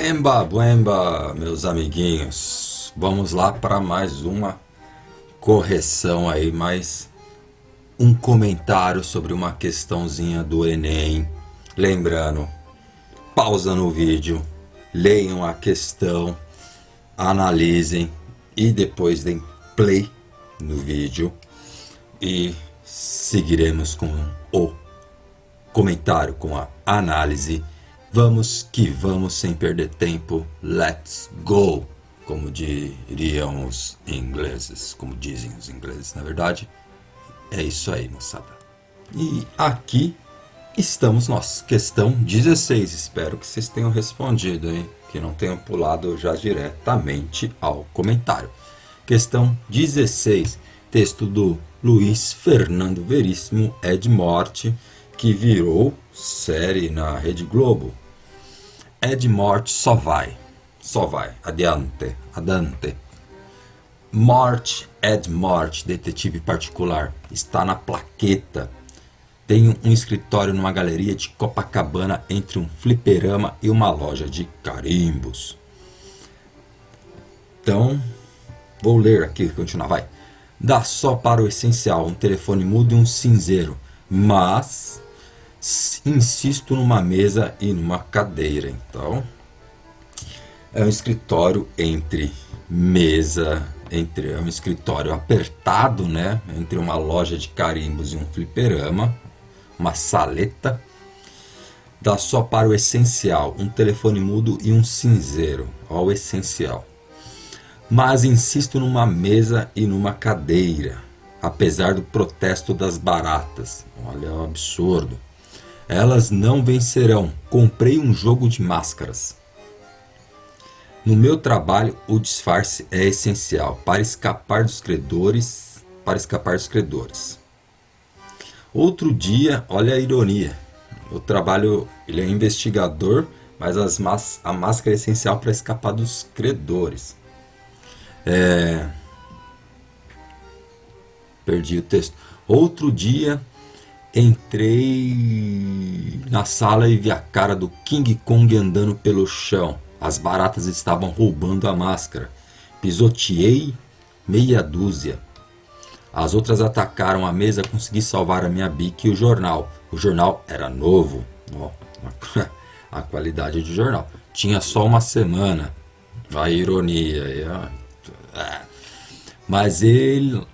Buemba, buemba, meus amiguinhos. Vamos lá para mais uma correção aí, mais um comentário sobre uma questãozinha do Enem. Lembrando, pausa no vídeo, leiam a questão, analisem e depois deem play no vídeo e seguiremos com o comentário, com a análise. Vamos que vamos, sem perder tempo. Let's go! Como diriam os ingleses, como dizem os ingleses, na verdade. É isso aí, moçada. E aqui estamos nós, questão 16. Espero que vocês tenham respondido, hein? Que não tenham pulado já diretamente ao comentário. Questão 16, texto do Luiz Fernando Veríssimo, Ed Morte, que virou série na Rede Globo. Ed Morte só vai, adiante. Ed Morte, detetive particular, está na plaqueta. Tem um escritório numa galeria de Copacabana entre um fliperama e uma loja de carimbos. Então, vou ler aqui, continuar, vai. Dá só para o essencial, um telefone mudo e um cinzeiro, mas insisto numa mesa e numa cadeira. Então, é um escritório é um escritório apertado, né? Entre uma loja de carimbos e um fliperama, uma saleta. Dá só para o essencial, um telefone mudo e um cinzeiro. Ó, o essencial. Mas insisto numa mesa e numa cadeira, apesar do protesto das baratas. Olha o absurdo. Elas não vencerão. Comprei um jogo de máscaras. No meu trabalho, o disfarce é essencial para escapar dos credores. Outro dia, olha a ironia. O trabalho, ele é investigador, mas a máscara é essencial para escapar dos credores. Perdi o texto. Outro dia, entrei na sala e vi a cara do King Kong andando pelo chão. As baratas estavam roubando a máscara. Pisoteei meia dúzia. As outras atacaram a mesa, consegui salvar a minha bique e o jornal. O jornal era novo. Oh, a qualidade do jornal. Tinha só uma semana. A ironia. Mas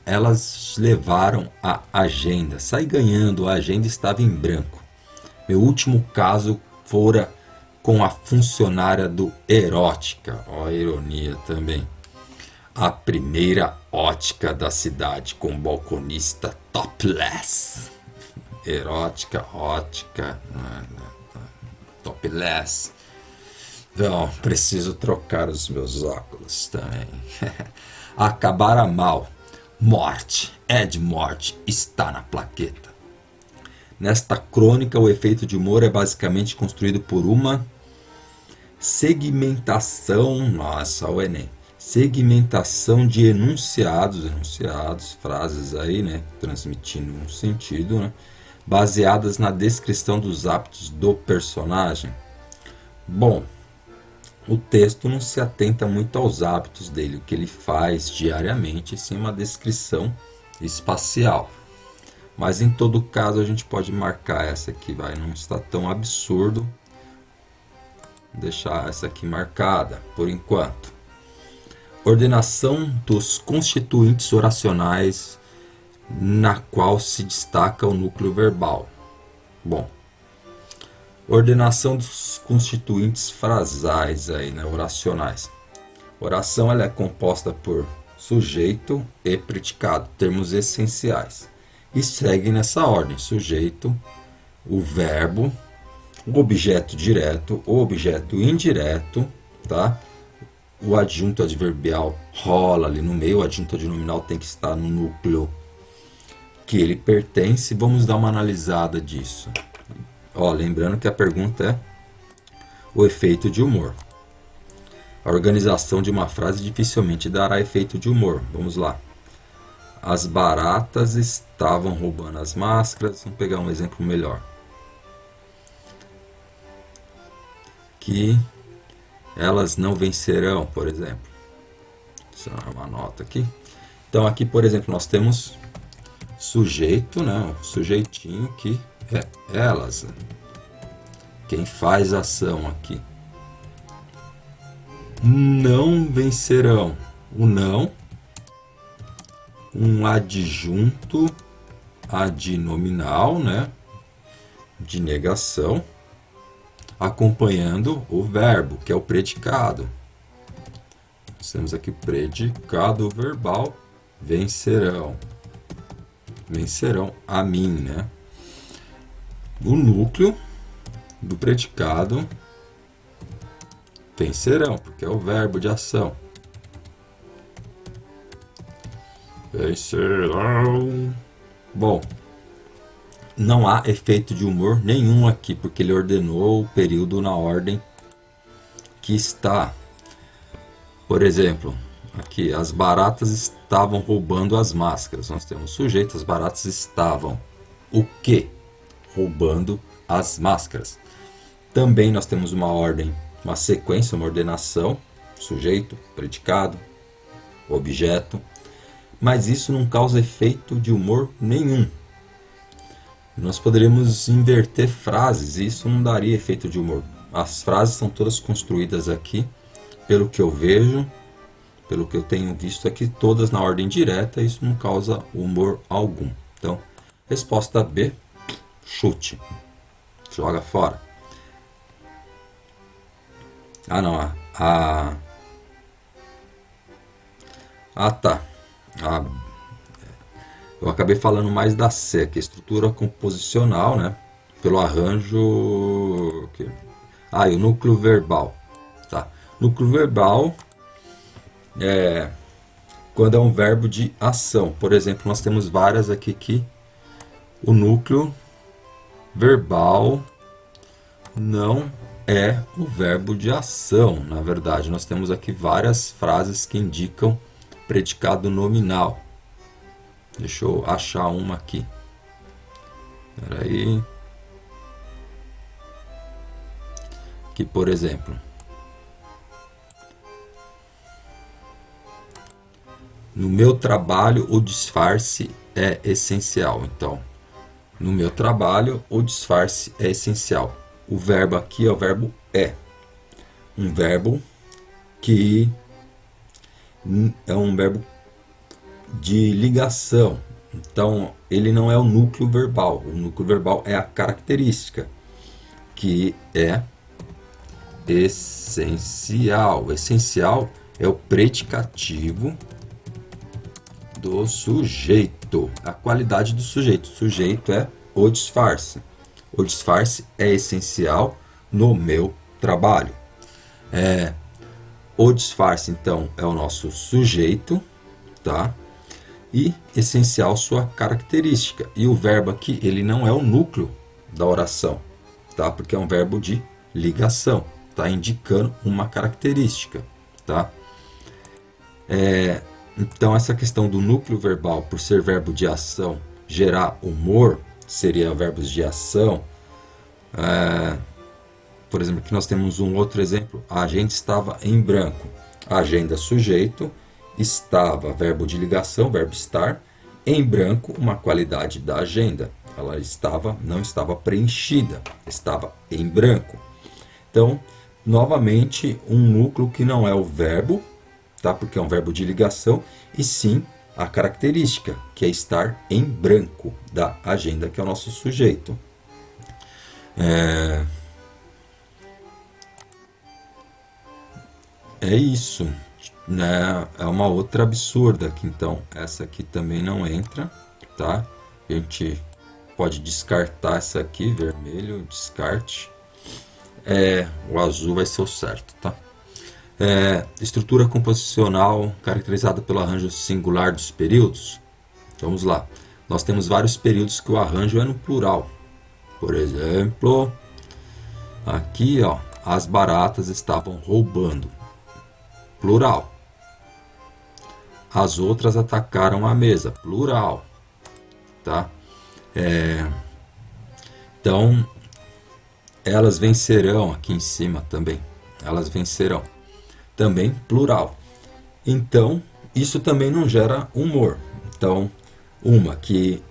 elas levaram a agenda. Saí ganhando, a agenda estava em branco. Meu último caso fora com a funcionária do Erótica. Ó, a ironia também. A primeira ótica da cidade com balconista topless. Erótica, ótica, topless. Então, preciso trocar os meus óculos também. Acabará mal. Ed Morte está na plaqueta. Nesta crônica, o efeito de humor é basicamente construído por uma segmentação, o Enem, segmentação de enunciados, frases aí, né, transmitindo um sentido, né, baseadas na descrição dos hábitos do personagem. Bom, o texto não se atenta muito aos hábitos dele, o que ele faz diariamente, sim, uma descrição espacial. Mas em todo caso a gente pode marcar essa aqui, não está tão absurdo deixar essa aqui marcada por enquanto. Ordenação dos constituintes oracionais, na qual se destaca o núcleo verbal. Bom, ordenação dos constituintes frasais aí, né, oracionais. Oração ela é composta por sujeito e predicado, termos essenciais. E segue nessa ordem: sujeito, o verbo, o objeto direto, o objeto indireto, tá? O adjunto adverbial rola ali no meio, o adjunto adnominal tem que estar no núcleo que ele pertence. Vamos dar uma analisada disso. Ó, lembrando que a pergunta é o efeito de humor. A organização de uma frase dificilmente dará efeito de humor. Vamos lá. As baratas estavam roubando as máscaras. Vamos pegar um exemplo melhor. Que Elas não vencerão, por exemplo. Adicionar uma nota aqui. Então aqui, por exemplo, nós temos sujeito, né? O sujeitinho que é elas. Quem faz a ação aqui. Não vencerão. O não. Um adjunto adnominal, né? De negação. Acompanhando o verbo, que é o predicado. Nós temos aqui predicado verbal. Vencerão. Vencerão a mim, né? O núcleo do predicado vencerão, porque é o verbo de ação. Vencerão. Bom, não há efeito de humor nenhum aqui, porque ele ordenou o período na ordem que está. Por exemplo, aqui, as baratas estavam roubando as máscaras. Nós temos sujeito, as baratas estavam o quê? Roubando as máscaras. Também nós temos uma ordem, uma sequência, uma ordenação, sujeito, predicado, objeto, mas isso não causa efeito de humor nenhum. Nós poderíamos inverter frases e isso não daria efeito de humor. As frases são todas construídas aqui, pelo que eu vejo, pelo que eu tenho visto aqui, todas na ordem direta, isso não causa humor algum. Então, resposta B, chute. Joga fora. Ah, não. Tá. Eu acabei falando mais da C, que é estrutura composicional, né? Pelo arranjo... e o núcleo verbal. Tá. Núcleo verbal é quando é um verbo de ação. Por exemplo, nós temos várias aqui que o núcleo verbal não é o verbo de ação. Na verdade, nós temos aqui várias frases que indicam predicado nominal. Deixa eu achar uma aqui. Espera aí. Aqui, por exemplo. No meu trabalho, o disfarce é essencial. Então, no meu trabalho, o disfarce é essencial. O verbo aqui é o verbo é. Um verbo que é um verbo de ligação. Então, ele não é o núcleo verbal. O núcleo verbal é a característica, que é essencial. Essencial é o predicativo do sujeito. A qualidade do sujeito. O sujeito é o disfarce. O disfarce é essencial no meu trabalho. O disfarce, então, é o nosso sujeito, tá? E essencial sua característica. E o verbo aqui, ele não é o núcleo da oração, tá? Porque é um verbo de ligação, tá? Indicando uma característica, tá? Então, essa questão do núcleo verbal, por ser verbo de ação, gerar humor, seria verbos de ação. Por exemplo, aqui nós temos um outro exemplo. A agenda estava em branco. Agenda, sujeito. Estava, verbo de ligação, verbo estar. Em branco, uma qualidade da agenda. Ela não estava preenchida. Estava em branco. Então, novamente, um núcleo que não é o verbo, tá? Porque é um verbo de ligação, e sim a característica, que é estar em branco da agenda, que é o nosso sujeito. É isso, né? É uma outra absurda aqui, então essa aqui também não entra, tá? A gente pode descartar essa aqui, vermelho, descarte. O azul vai ser o certo, tá? Estrutura composicional caracterizada pelo arranjo singular dos períodos. Vamos lá. Nós temos vários períodos que o arranjo é no plural. Por exemplo, aqui, ó, as baratas estavam roubando. Plural. As outras atacaram a mesa. Plural. Tá? Então, elas vencerão aqui em cima também. Elas vencerão. também plural. Então, isso também não gera humor. Então, uma que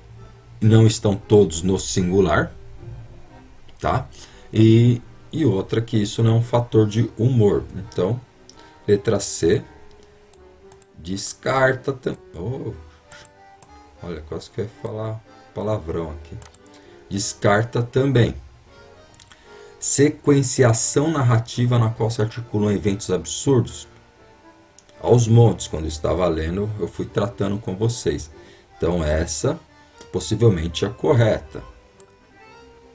não estão todos no singular, tá? E outra que isso não é um fator de humor. Então, letra C, descarta. Olha, quase que eu ia falar palavrão aqui. Descarta também. Sequenciação narrativa na qual se articulam eventos absurdos. Aos montes, quando eu estava lendo, eu fui tratando com vocês. Então, essa possivelmente é a correta.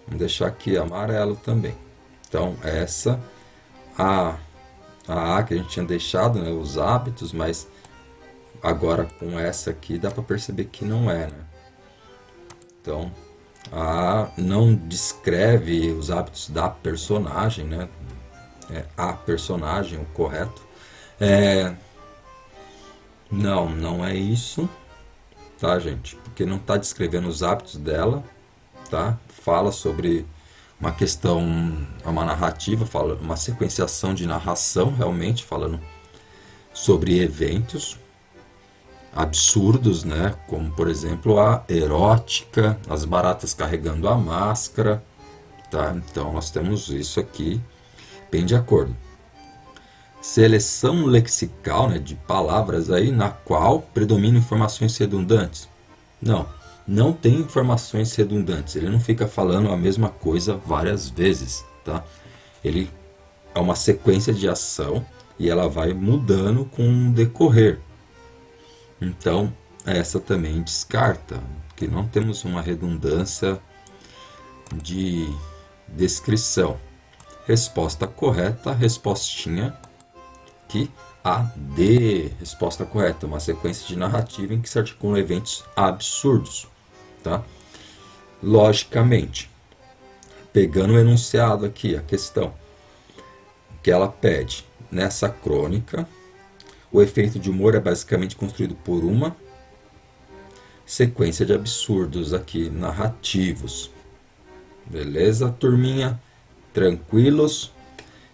Vamos deixar aqui amarelo também. Então, essa, a que a gente tinha deixado, né, os hábitos, mas agora com essa aqui dá para perceber que não é, né? Então, a não descreve os hábitos da personagem, né? É a personagem, o correto. Não é isso, tá, gente? Porque não está descrevendo os hábitos dela, tá? Fala sobre uma questão, uma narrativa, fala uma sequenciação de narração, realmente falando sobre eventos absurdos, né? Como por exemplo a erótica, as baratas carregando a máscara, tá? Então nós temos isso aqui bem de acordo. Seleção lexical, né, de palavras aí na qual predominam informações redundantes. Não tem informações redundantes. Ele não fica falando a mesma coisa várias vezes, tá? Ele é uma sequência de ação e ela vai mudando com o decorrer. Então, essa também descarta, porque não temos uma redundância de descrição. Resposta correta, respostinha aqui, a D, resposta correta, uma sequência de narrativa em que se articulam eventos absurdos, tá? Logicamente, pegando o enunciado aqui, a questão que ela pede nessa crônica, o efeito de humor é basicamente construído por uma sequência de absurdos aqui, narrativos. Beleza, turminha? Tranquilos?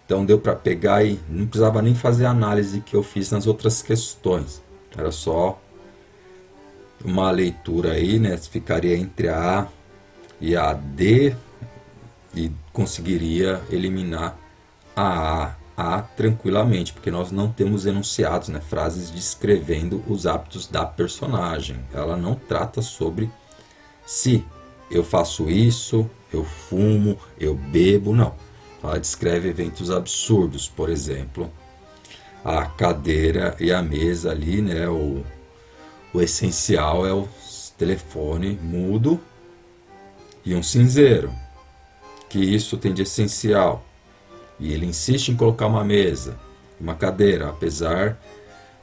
Então deu para pegar e não precisava nem fazer a análise que eu fiz nas outras questões. Era só uma leitura aí, né? Ficaria entre a A e a D e conseguiria eliminar a tranquilamente, porque nós não temos enunciados, né? Frases descrevendo os hábitos da personagem. Ela não trata sobre se eu faço isso, eu fumo, eu bebo, não. Ela descreve eventos absurdos, por exemplo, a cadeira e a mesa ali, né? O essencial é o telefone mudo e um cinzeiro. Que isso tem de essencial? E ele insiste em colocar uma mesa, uma cadeira, apesar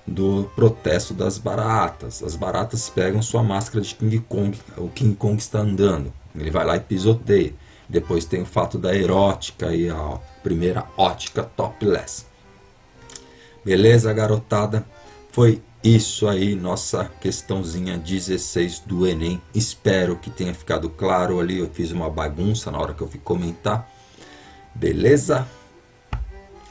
do protesto das baratas. As baratas pegam sua máscara de King Kong, o King Kong está andando, ele vai lá e pisoteia. Depois tem o fato da erótica e a primeira ótica topless. Beleza, garotada? Foi isso aí, nossa questãozinha 16 do Enem. Espero que tenha ficado claro ali. Eu fiz uma bagunça na hora que eu fui comentar. Beleza?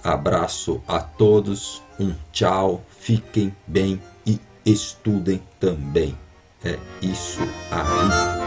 Abraço a todos. Um tchau. Fiquem bem e estudem também. É isso aí.